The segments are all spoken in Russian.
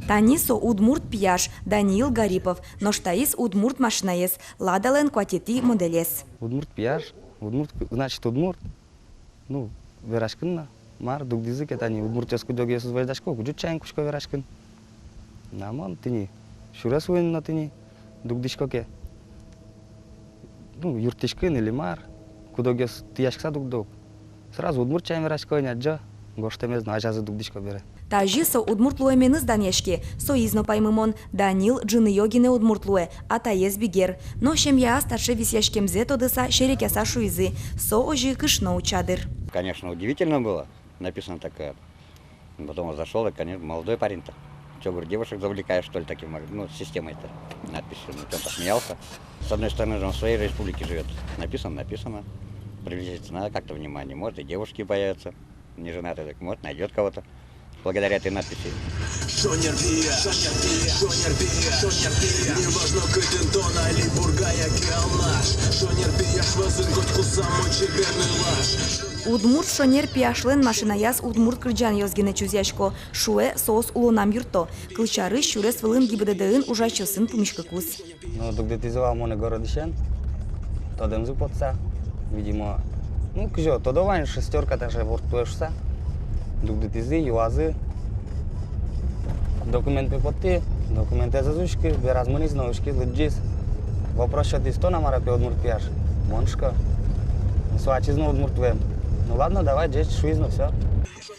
Танисо удмурт пияш Даниил Гарипов, ноштаис удмурт машинаес, ладален кватети моделес. Удмурт пияш, удмурт значит удмурт. Ну, верашкин мар дугдизик это не удмурт яску доги сус вайдашко, куджу чайн кушко верашкин. Наман тини, шурас уин на тини дугдишко ке. Ну, юртишкин или мар, кудогес тияшкса дугдог. Сразу удмурт чайн верашко няджа, гоштемез najazы дугдишко бере. Тажи со удмуртлуеменыз данешки, со изно паймымон Данил джины йогине удмуртлуе, а таез бигер. Но шемья старше висяшкемзе тодыса шерекеса шуизы, со ожи кышно учадыр. Конечно, удивительно было. Написано так. Потом зашел, и, конечно, молодой парень-то. Че, говорю, девушек завлекаешь, что ли, таким, ну, системой-то. Надпись, ну, он посмеялся. С одной стороны, он в своей республике живет. Написано. Привлечь надо как-то внимание. Может, и девушки появятся. Не женатый, так может, найдет кого-то. Благодаря этой надписи. Удмурт шонер пияшлен машинаяс удмурт кырджан йозгене чузяшко, шуэ соос улонам юрто, клычары шурес вылын гибдедеын ужачосын пумишка кус. Ну, дугдетизовал моне городишен, тодемзу подса, видимо, ну, кжо, тодовань шестерка также вортуешься. Дугдетизи, юазы, документы подти, документы зазушки, беразмани знаушки, луджис. Вопрос что ты сто намара пе удмурт пияш, моншка, свачизно удмурт вем. Ну ладно, давай, джеч шуизно, все.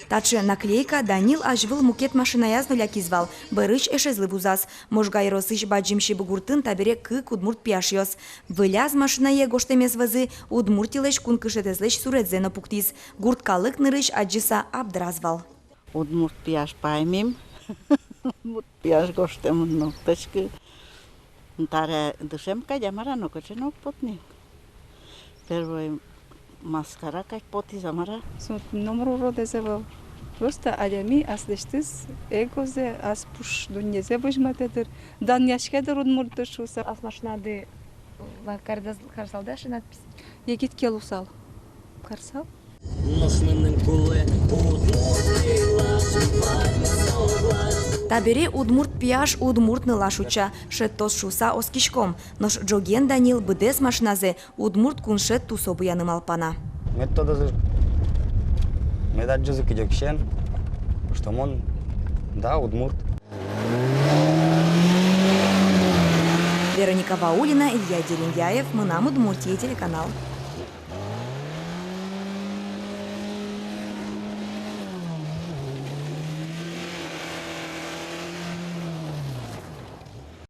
Таче наклейка Данил ажвыл мукет машинаяз нуля кизвал, бырыч эшезлы бузас. Можгай росыч баджимши бугуртын табере кык удмурт пияш йос. Выляз машинае гоштемес вазы, удмуртилеш кун кышетезлеш суредзено пуктиз. Гурткалык нырыч аджиса абдразвал. Удмурт пияш паймим, удмурт пияш гоштем ноктачки. Таре душем кадямара нокочено потни. Первый маскара как поти замара. Номер родезевал. Просто адами аслештис эгозе аспуш дуньезе божматедер. Дан яшкедер удмурт шуса. Аз машинады карсалдаш надпись. Егит келусал. Карсал? Табере удмурт пияш удмурт нылашуча, шеттос шуса оскишком, нош джоген Данил быдес машиназе удмурт куншет тусобуяны малпана. Методозы, медаджузы кидёкшен, что мон, да, удмурт. Вероника Ваулина, Илья Дерендяев, мы нам Удмуртия, телеканал.